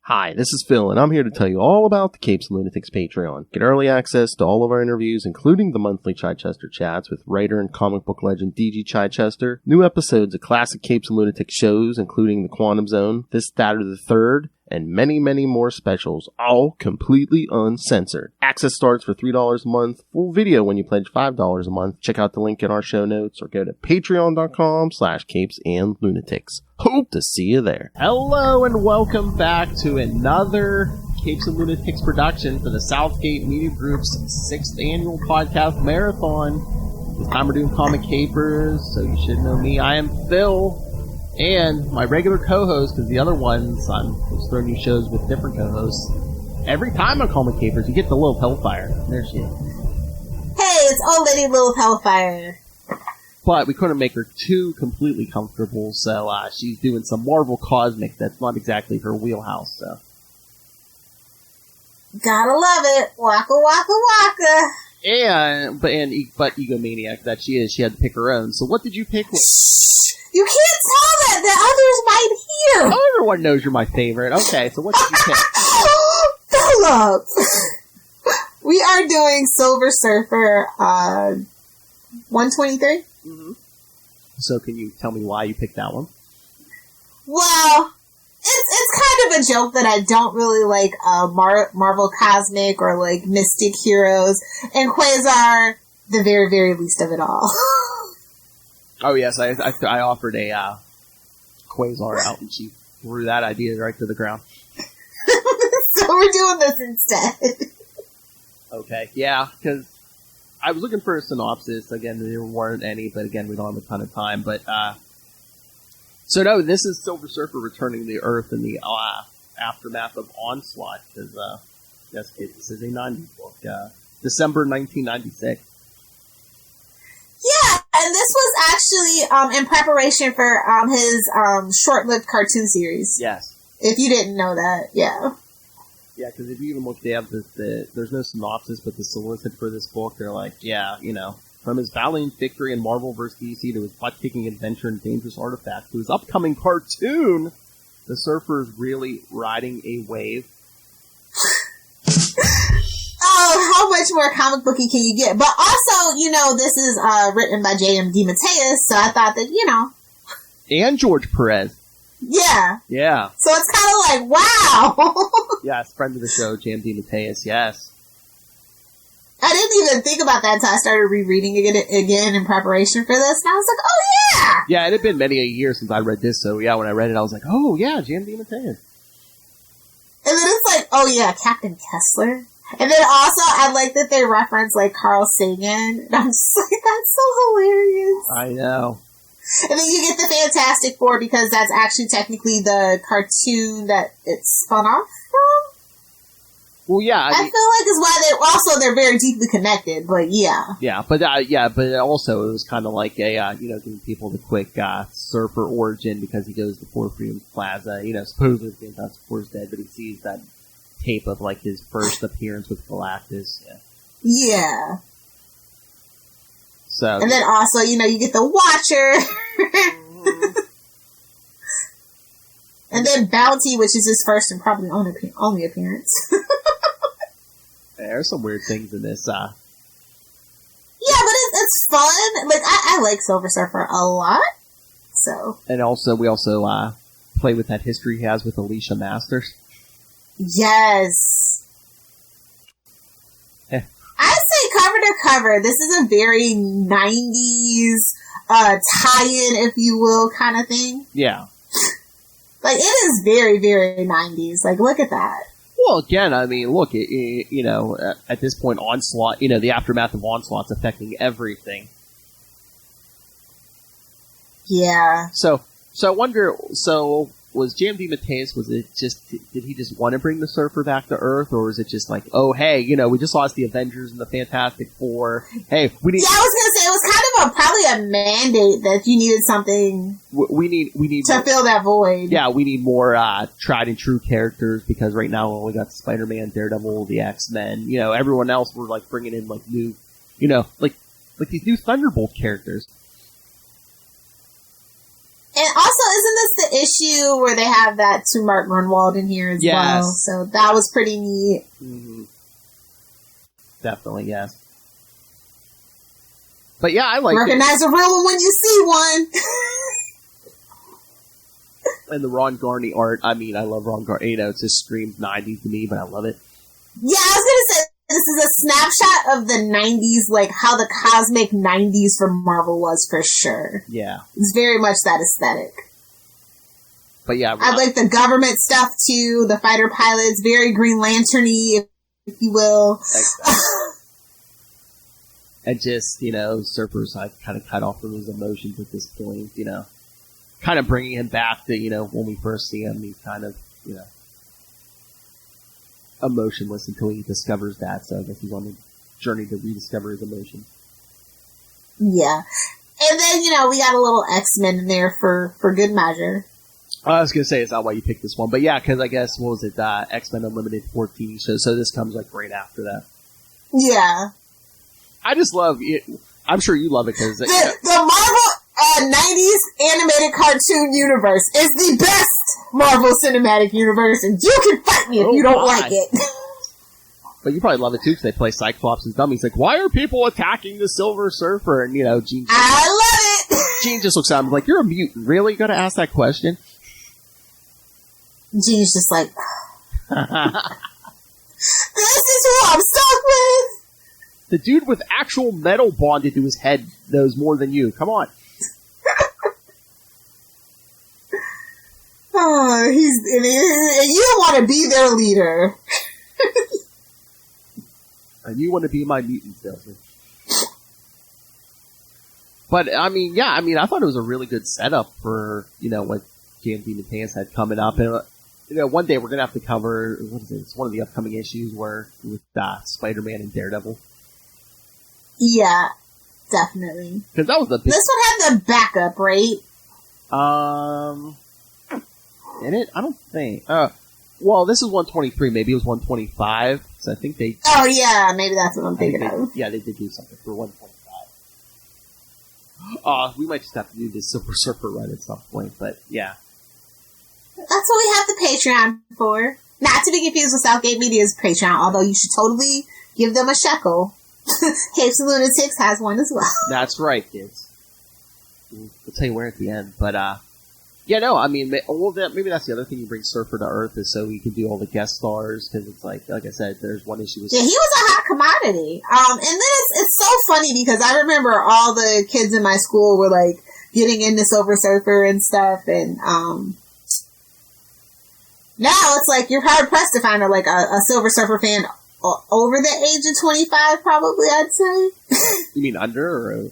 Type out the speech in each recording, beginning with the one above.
Hi, this is Phil, and I'm here to tell you all about the Capes and Lunatics Patreon. Get early access to all of our interviews, including the monthly Chichester chats with writer and comic book legend D.G. Chichester, new episodes of classic Capes and Lunatics shows, including The Quantum Zone, This, That, or the Third, and many, many more specials, all completely uncensored. Access starts for $3 a month, full video when you pledge $5 a month. Check out the link in our show notes or go to patreon.com/CapesandLunatics. Hope to see you there. Hello and welcome back to another Capes and Lunatics production for the Southgate Media Group's 6th annual podcast marathon. This time we're doing Comic Capers, so you should know me. I am Phil. And my regular co-host, because the other ones, I'm just throwing new shows with different co-hosts. Every time I call my Capers, you get the Lilith Hellfire. There she is. Hey, it's old lady Lilith Hellfire. But we couldn't make her too completely comfortable, so she's doing some Marvel Cosmic that's not exactly her wheelhouse, so. Gotta love it. Waka waka waka. But egomaniac that she is, she had to pick her own. So what did you pick? You can't tell that. The others might hear. Oh, everyone knows you're my favorite. Okay, so what did you pick? Philip! We are doing Silver Surfer 123. Mm-hmm. So can you tell me why you picked that one? Well, it's kind of a joke that I don't really like Marvel Cosmic or like Mystic Heroes, and Quasar, the very, very least of it all. Oh yes, I offered a Quasar out, and she threw that idea right to the ground. So we're doing this instead. Okay, yeah, because I was looking for a synopsis. Again, there weren't any, but again, we don't have a ton of time. But so no, this is Silver Surfer returning to the Earth in the aftermath of Onslaught. Because yes, this is a 90s book, December 1996. Yeah, and this was actually in preparation for his short-lived cartoon series. Yes. If you didn't know that, yeah. Yeah, because if you even look, they have there's no synopsis, but the solicit for this book, they're like, yeah, you know, from his valiant victory in Marvel vs. DC to his butt-kicking adventure in Dangerous Artifacts to his upcoming cartoon, the Surfer is really riding a wave. Oh, how much more comic booky can you get? But also, you know, this is written by J.M. DeMatteis, so I thought that, you know. And George Perez. Yeah. Yeah. So it's kind of like, wow. Yes, friend of the show, J.M. DeMatteis, yes. I didn't even think about that until I started rereading it again in preparation for this, and I was like, oh yeah! Yeah, it had been many a year since I read this, so yeah, when I read it, I was like, oh yeah, J.M. DeMatteis. And then it's like, oh yeah, Captain Kessler. And then also, I like that they reference, like, Carl Sagan. And I'm just like, that's so hilarious. I know. And then you get the Fantastic Four, because that's actually technically the cartoon that it's spun off from. Well, yeah. I feel like is why they're very deeply connected, but yeah. Yeah, but also it was kind of like a, giving people the quick Surfer origin, because he goes to Fort Freedom's Plaza. You know, supposedly the Fantastic Four's dead, but he sees that tape of like his first appearance with Galactus. Yeah. So, and then also, you know, you get the Watcher. And then Bounty, which is his first and probably only appearance. There's some weird things in this. Yeah, but it's fun. Like, I like Silver Surfer a lot. So. And also, we also play with that history he has with Alicia Masters. Yes. Yeah. I say cover to cover. This is a very 90s tie-in, if you will, kind of thing. Yeah. Like, it is very, very 90s. Like, look at that. Well, again, I mean, look, at this point, Onslaught, the aftermath of Onslaught's affecting everything. Yeah. So I wonder, was J.M. DeMatteis, did he just want to bring the Surfer back to Earth, or was it just like, oh, hey, we just lost the Avengers and the Fantastic Four. Hey, we need... Yeah, I was going to say, it was kind of probably a mandate that you needed something... We need to more, fill that void. Yeah, we need more tried and true characters, because right now we only got Spider-Man, Daredevil, the X-Men. Everyone else, we're like bringing in like new, like these new Thunderbolt characters. And also, isn't this the issue where they have that to Mark Grunwald in here as well. So that was pretty neat. Mm-hmm. Definitely, yes. But yeah, I like recognize a real one when you see one. And the Ron Garney art, I mean, I love Ron Garney. You know, it just screams 90s to me, but I love it. Yeah, I was gonna say, this is a snapshot of the 90s, like how the cosmic 90s for Marvel was for sure. Yeah. It's very much that aesthetic. But yeah. I like the government stuff too, the fighter pilots, very Green Lantern-y, if you will. And just, you know, Surfer's like kind of cut off from his emotions at this point, you know. Kind of bringing him back to, you know, when we first see him, he's kind of, you know, emotionless until he discovers that. So I guess he's on the journey to rediscover his emotions. Yeah. And then, you know, we got a little X-Men in there for good measure. I was going to say, it's not why you picked this one. But yeah, because I guess, what was it, X-Men Unlimited 14. So this comes like right after that. Yeah. I just love it. I'm sure you love it because... The Marvel 90s animated cartoon universe is the best Marvel cinematic universe, and you can fight me if you don't like it. But you probably love it too because they play Cyclops as dummies. Like, why are people attacking the Silver Surfer? And, you know, Jean... I love it! Jean just looks at him like, you're a mutant. Really? You gotta ask that question? Jean's just like... This is who I'm stuck with! The dude with actual metal bonded to his head knows more than you. Come on. Oh, and you don't want to be their leader. And you want to be my mutant salesman. But, I mean, yeah, I thought it was a really good setup for, you know, what JMD and Pants had coming up. And, you know, one day we're going to have to cover, what is it? It's one of the upcoming issues with Spider-Man and Daredevil. Yeah, definitely. Because that was the big... This one had the backup, right? In it? I don't think. Well, this is 123. Maybe it was 125. So I think they... Oh, yeah, maybe that's what I'm thinking of. Yeah, they did do something for 125. We might just have to do this Silver Surfer run at some point, but yeah. That's what we have the Patreon for. Not to be confused with Southgate Media's Patreon, although you should totally give them a shekel. Capes and Lunatics has one as well. That's right, kids. We'll tell you where at the end. But, yeah, no, I mean, maybe that's the other thing you bring Surfer to Earth is so he can do all the guest stars, because it's like I said, there's one issue with... Yeah, he was a hot commodity. And then it's so funny because I remember all the kids in my school were, like, getting into Silver Surfer and stuff, and, now it's like you're hard pressed to find a Silver Surfer fan over the age of 25, probably, I'd say. You mean under or over?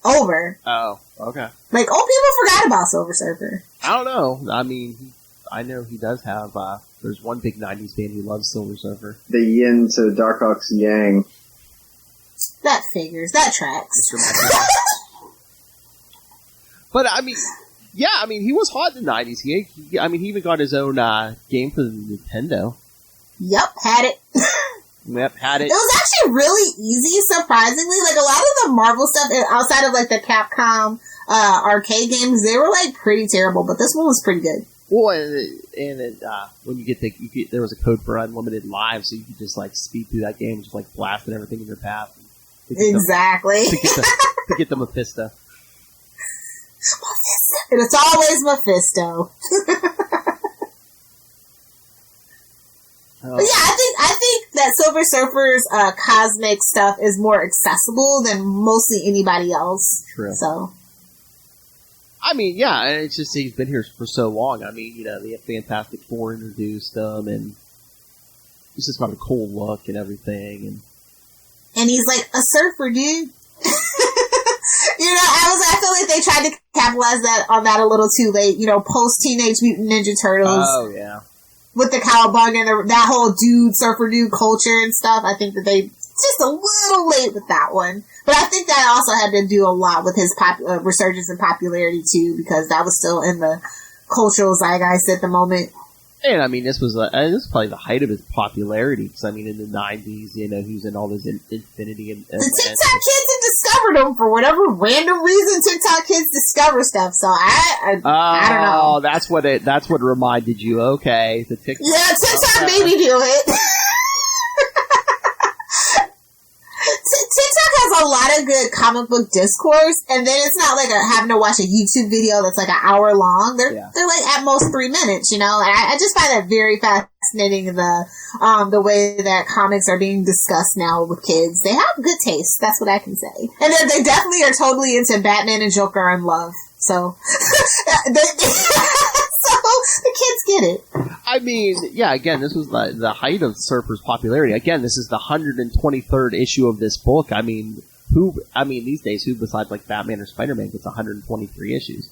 Over. Oh, okay. Like, old people forgot about Silver Surfer. I don't know. I mean, I know he does have, there's one big 90s fan who loves Silver Surfer. The yin to Darkhawk's yang. That figures. That tracks. But, I mean... Yeah, I mean, he was hot in the 90s. He even got his own game for the Nintendo. Yep, had it. Yep, had it. It was actually really easy, surprisingly. Like, a lot of the Marvel stuff, outside of, like, the Capcom arcade games, they were, like, pretty terrible, but this one was pretty good. Well, and when you get there was a code for Unlimited Live, so you could just, like, speed through that game and just, like, blasting everything in your path. Exactly. To get the Mephisto. And it's always Mephisto. But yeah, I think that Silver Surfer's cosmic stuff is more accessible than mostly anybody else. True. So, I mean, yeah, and it's just he's been here for so long. I mean, you know, the Fantastic Four introduced him, and he's just got a cool look and everything, and he's like a surfer dude. You know, I feel like they tried to capitalize on that a little too late. You know, post Teenage Mutant Ninja Turtles. Oh yeah. With the cowabunga and that whole surfer dude culture and stuff, I think that they just a little late with that one. But I think that also had to do a lot with his resurgence in popularity too, because that was still in the cultural zeitgeist at the moment. And I mean, this was probably the height of his popularity. Because I mean, in the '90s, he was in all this Infinity and the TikTok kids had discovered him for whatever random reason. TikTok kids discover stuff. So I don't know. Oh, that's what reminded you. Okay, the TikTok. Yeah, TikTok made me do it. TikTok has a lot of good comic book discourse, and then it's not like having to watch a YouTube video that's like an hour long. They're like at most 3 minutes, And I just find that very fascinating. The way that comics are being discussed now with kids, they have good taste. That's what I can say, and they definitely are totally into Batman and Joker and love. So, so the kids get it. I mean, yeah, again, this was the height of Surfer's popularity. Again, this is the 123rd issue of this book. I mean, these days, who besides like Batman or Spider-Man gets 123 issues?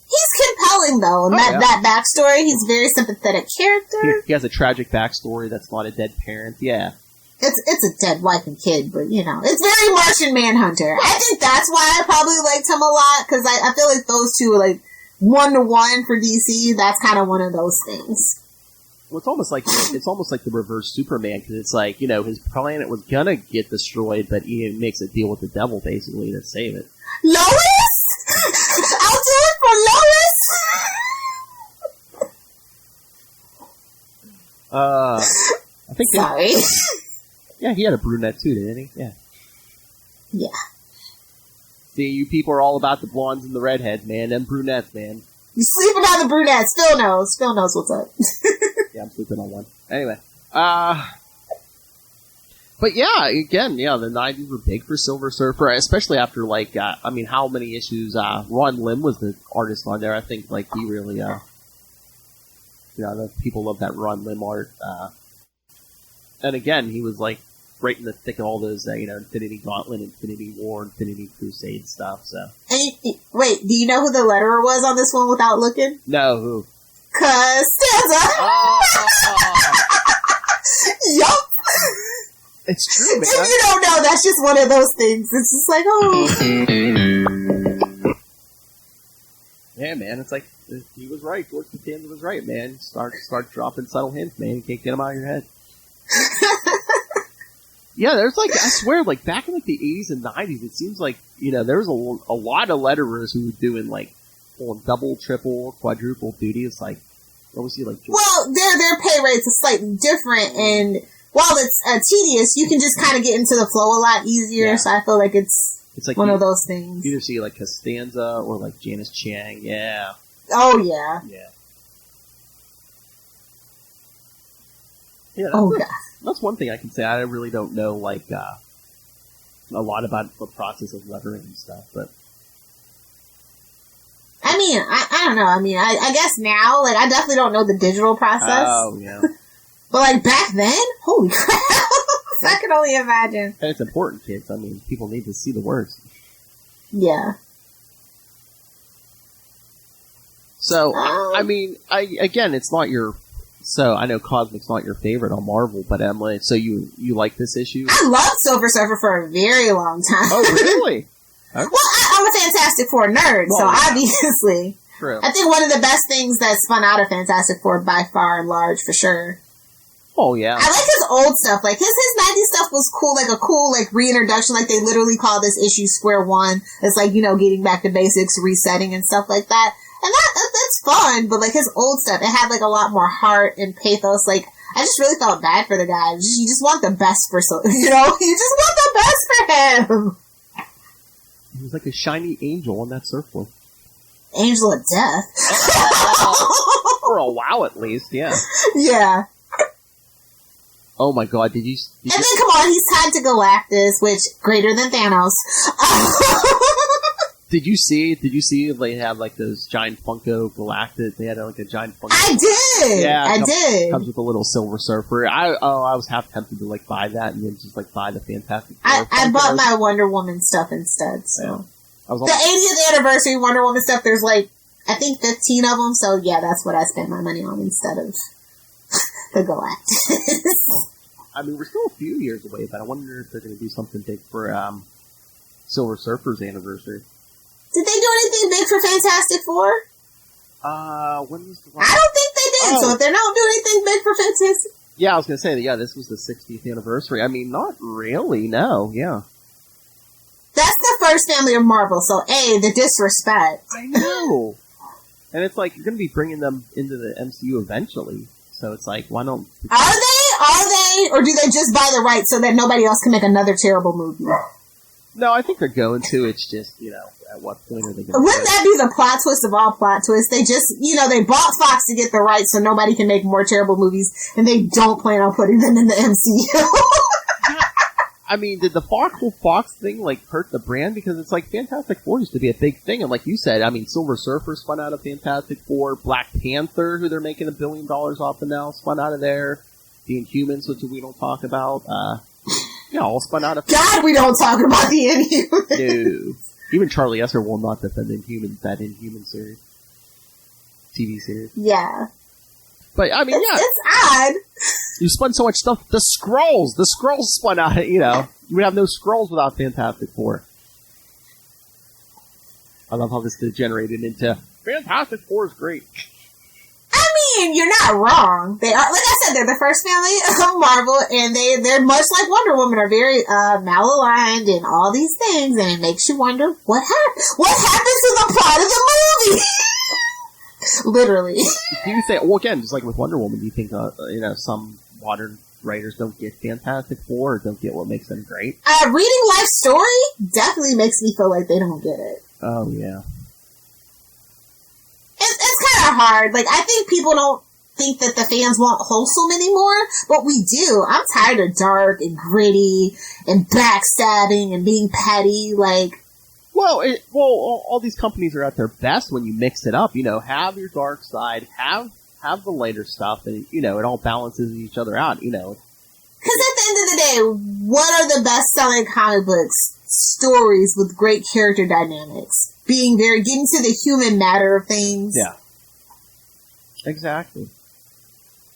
He's compelling, though. That backstory, he's a very sympathetic character. He has a tragic backstory that's not a dead parent, yeah. It's a dead wife and kid, but, it's very Martian Manhunter. I think that's why I probably liked him a lot, because I feel like those two are like 1-to-1 for DC. That's kind of one of those things. Well, it's almost like the reverse Superman, because it's like, his planet was gonna get destroyed, but he makes a deal with the devil basically to save it. Lois? I'll do it for Lois. I think. Sorry. Yeah, he had a brunette too, didn't he? Yeah. Yeah. See, you people are all about the blondes and the redheads, man. Them brunettes, man. You sleeping on the brunettes. Phil knows. Phil knows what's up. Yeah, I'm sleeping on one. Anyway. But yeah, again, the 90s were big for Silver Surfer, especially after, how many issues, Ron Lim was the artist on there. I think, he really, the people love that Ron Lim art. And again, he was, right in the thick of all those, Infinity Gauntlet, Infinity War, Infinity Crusade stuff, so. And wait, do you know who the letterer was on this one without looking? No, who? Costanza! Oh. Yup! It's true, man. If you don't know, that's just one of those things. It's just like, oh. Yeah, man, it's like, he was right. George Costanza was right, man. Start dropping subtle hints, man. You can't get them out of your head. Yeah, there's I swear, back in the 80s and 90s, it seems like, there was a lot of letterers who were doing double, triple, quadruple duty. It's what was he like? Well, their pay rates are slightly different, and while it's tedious, you can just kind of get into the flow a lot easier. Yeah. So I feel like it's one of those things. You either see Costanza or Janice Chiang. Yeah. Oh yeah. Yeah. Yeah. That's one thing I can say. I really don't know a lot about the process of lettering and stuff, but I mean, I don't know. I mean, I guess now, I definitely don't know the digital process. Oh yeah. But back then, holy crap! I can only imagine. And it's important, kids. I mean, people need to see the words. Yeah. So I mean, again, it's not your. So, I know Cosmic's not your favorite on Marvel, but Emily, so you like this issue? I loved Silver Surfer for a very long time. Oh, really? Okay. Well, I'm a Fantastic Four nerd, so obviously. True. I think one of the best things that spun out of Fantastic Four by far and large, for sure. Oh, yeah. I like his old stuff. His 90s stuff was cool, a cool, reintroduction. They literally call this issue Square One. It's getting back to basics, resetting and stuff like that. And that's fun, but his old stuff, it had a lot more heart and pathos. I just really felt bad for the guy. You just want the best for you just want the best for him. He was like a shiny angel on that surfboard. Angel of Death. For a while, at least, yeah. Yeah. Oh my God! Did you? And then come on, he's tied to Galactus, which greater than Thanos. Did you see they had those giant Funko Galactus? They had a giant Funko. I did. Yeah, I did. Comes with a little Silver Surfer. I was half tempted to buy that and then just buy the Fantastic Four. I bought my Wonder Woman stuff instead. So yeah. The 80th anniversary Wonder Woman stuff. There's I think 15 of them. So yeah, that's what I spent my money on instead of the Galactus. I mean, we're still a few years away, but I wonder if they're going to do something big for Silver Surfer's anniversary. Did they do anything big for Fantastic Four? When was the last? I don't think they saying. So if they don't do anything big for Fantastic... Yeah, I was going to say that, this was the 60th anniversary. I mean, not really, no, yeah. That's the first family of Marvel, so A, the disrespect. I know. And it's like, you're going to be bringing them into the MCU eventually. So it's like, why don't... Are they? Or do they just buy the rights so that nobody else can make another terrible movie? No, I think they're going to. It's just, at what point are they going to... Wouldn't that be the plot twist of all plot twists? They just, they bought Fox to get the rights so nobody can make more terrible movies, and they don't plan on putting them in the MCU. I mean, did the Fox thing, hurt the brand? Because it's like Fantastic Four used to be a big thing, and like you said, I mean, Silver Surfer spun out of Fantastic Four, Black Panther, who they're making $1 billion off of now, spun out of there, the Inhumans, which we don't talk about, all spun out of... God, we don't talk about the Inhumans! No. Even Charlie Esser will not defend that Inhuman series. TV series. Yeah. But, I mean, It's odd. You spun so much stuff. The Skrulls spun out, you would have no Skrulls without Fantastic Four. I love how this degenerated into Fantastic Four is great. I mean, you're not wrong. They are, like I said, they're the first family of Marvel, and they're much like Wonder Woman, are very malaligned and all these things, and it makes you wonder what happens to the plot of the movie. Literally. Do you think? Well, again, just like with Wonder Woman, do you think some modern writers don't get Fantastic Four or don't get what makes them great? Reading Life Story definitely makes me feel like they don't get it. Oh yeah. It's kind of hard. Like, I think people don't think that the fans want wholesome anymore, but we do. I'm tired of dark and gritty and backstabbing and being petty. Like, well, all these companies are at their best when you mix it up. Have your dark side, have the lighter stuff, and it all balances each other out. Because at the end of the day, what are the best-selling comic books? Stories with great character dynamics. Getting to the human matter of things. Yeah. Exactly.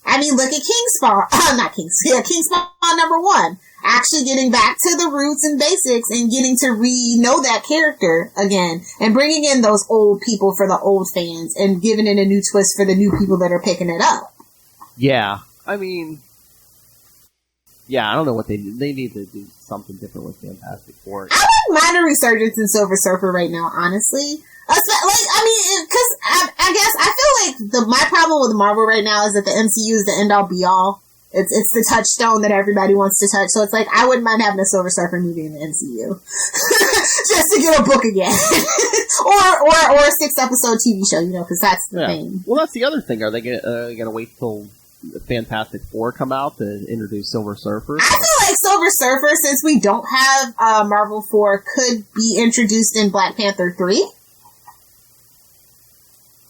I mean, look at Kingspawn. Kingspawn #1. Actually getting back to the roots and basics and getting to know that character again. And bringing in those old people for the old fans and giving it a new twist for the new people that are picking it up. Yeah. I mean... Yeah, I don't know what they need. They need to do something different with Fantastic Four. I wouldn't mind a resurgence in Silver Surfer right now, honestly. Because I guess I feel like my problem with Marvel right now is that the MCU is the end-all be-all. It's the touchstone that everybody wants to touch. So it's like, I wouldn't mind having a Silver Surfer movie in the MCU. Just to get a book again. or a 6-episode TV show, because that's the thing. Well, that's the other thing. Are they going to wait till Fantastic Four come out to introduce Silver Surfer? I feel like Silver Surfer, since we don't have Marvel 4, could be introduced in Black Panther 3.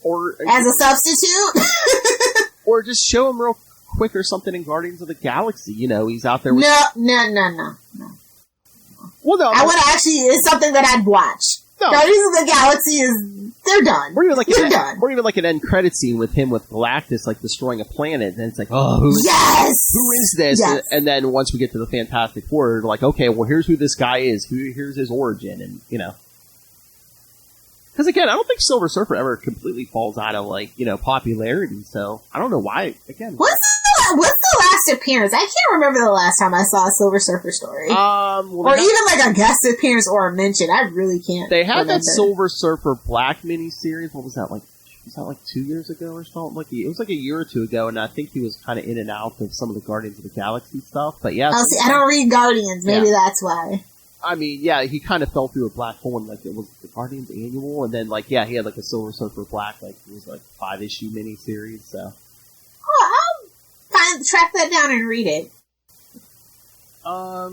Or as a substitute. Or just show him real quick or something in Guardians of the Galaxy. He's out there with... No. Well, no. I would actually... It's something that I'd watch. No. Guardians of the Galaxy they're done. Or even like an end credit scene with him with Galactus destroying a planet, and it's like, oh, who is this? Yes. And then once we get to the Fantastic Four, like, okay, well, here's who this guy is. Here's his origin, and because again, I don't think Silver Surfer ever completely falls out of popularity. So I don't know why. Again, what's the last appearance? I can't remember the last time I saw a Silver Surfer story. Or even a guest appearance or a mention. I really can't. They had that Silver Surfer Black miniseries. What was that like? Was that 2 years ago or something? It was a year or two ago, and I think he was kind of in and out of some of the Guardians of the Galaxy stuff. But yeah, I don't read Guardians. Maybe that's why. I mean, yeah, he kind of fell through a black hole, and it was the Guardians annual, and then he had a Silver Surfer Black, it was 5-issue miniseries. So, I'll track that down and read it. I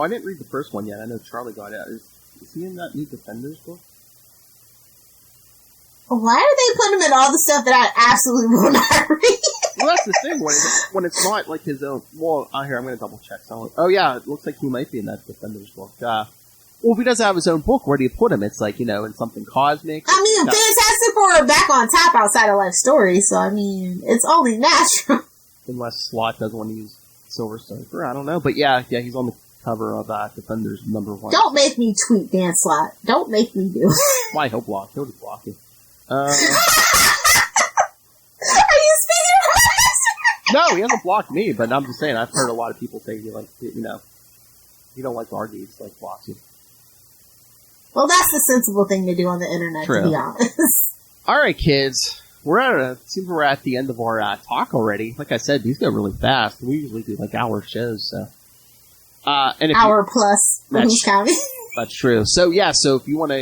didn't read the first one yet. I know Charlie got it. Is he in that new Defenders book? Why are they putting him in all the stuff that I absolutely will not read? Well, that's the thing. When it's not his own... Well, here, I'm going to double check. Oh, yeah, it looks like he might be in that Defenders book. Well, if he doesn't have his own book, where do you put him? It's in something cosmic. I mean, Fantastic Four are back on top outside of Life Story, so, I mean, it's only natural. Unless Slott doesn't want to use Silver Surfer. I don't know. But, yeah, he's on the cover of Defenders #1. Don't make me tweet Dan Slott. Don't make me do it. Why? He'll block. He'll just block you. Are No, he hasn't blocked me, but I'm just saying, I've heard a lot of people say, you don't like to argue, it's like blocks you. Well, that's the sensible thing to do on the internet, True. to be honest. All right, kids. Seems we're at the end of our talk already. Like I said, these go really fast. We usually do like hour shows, so. And hour plus, who's counting? That's true. So if you want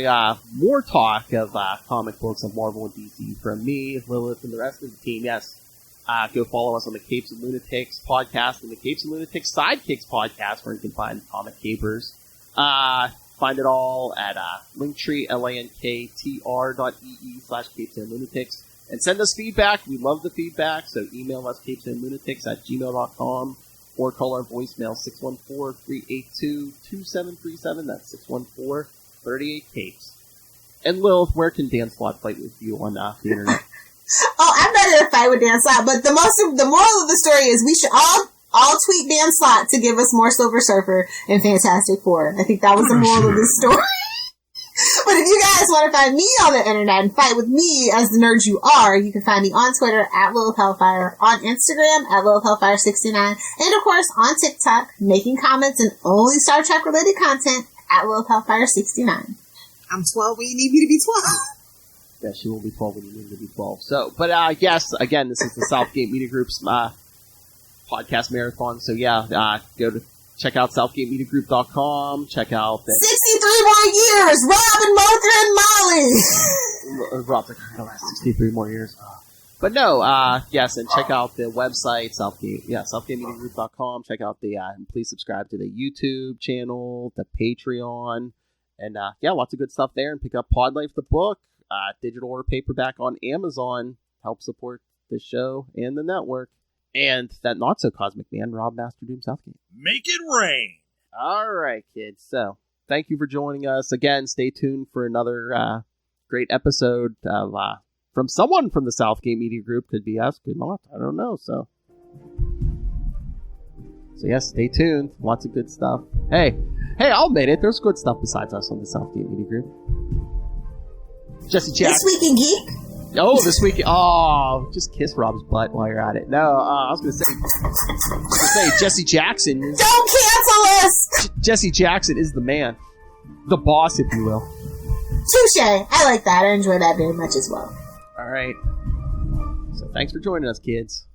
more talk of comic books of Marvel and DC from me, Lilith, and the rest of the team, go follow us on the Capes and Lunatics podcast and the Capes and Lunatics Sidekicks podcast, where you can find comic capers. Find it all at Linktree, linktr.ee/CapesandLunatics. And send us feedback. We love the feedback, so email us CapesandLunatics@gmail.com or call our voicemail 614-382-2737. That's 614-38-CAPES. And Lilith, where can Dan Slott fight with you on the internet? Oh, I'm not going to fight with Dan Slott, but the moral of the story is we should all tweet Dan Slott to give us more Silver Surfer and Fantastic Four. I think that was the moral of this story. But if you guys want to find me on the internet and fight with me as the nerds you are, you can find me on Twitter at Lilith Hellfire, on Instagram at Lilith Hellfire69, and of course on TikTok, making comments and only Star Trek related content at Lilith Hellfire69. I'm 12 when you need me to be 12. Yes, you will be 12 when you need to be 12. So, but yes, again, this is the Southgate Media Group's podcast marathon. So go to check out SouthgateMediaGroup.com. Check out 63 more years! Rob and Mothra and Molly! Rob's like, I don't last 63 more years. But no, yes, and check out the website, SouthgateMediaGroup.com. Check out and please subscribe to the YouTube channel, the Patreon, and lots of good stuff there. And pick up Pod Life the book, digital or paperback on Amazon. Help support the show and the network. And that not-so-cosmic man, Rob Master Doom Southgate. Make it rain! All right, kids. So, thank you for joining us. Again, stay tuned for another great episode of, from someone from the Southgate Media Group. Could be us, could not. I don't know. So yes, stay tuned. Lots of good stuff. Hey, I'll admit it. There's good stuff besides us on the Southgate Media Group. Jesse Jack. This Week in Geek? Oh, this week. Oh, just kiss Rob's butt while you're at it. No, I was going to say Jesse Jackson. Don't cancel us! Jesse Jackson is the man. The boss, if you will. Touche. I like that. I enjoy that very much as well. All right. So thanks for joining us, kids.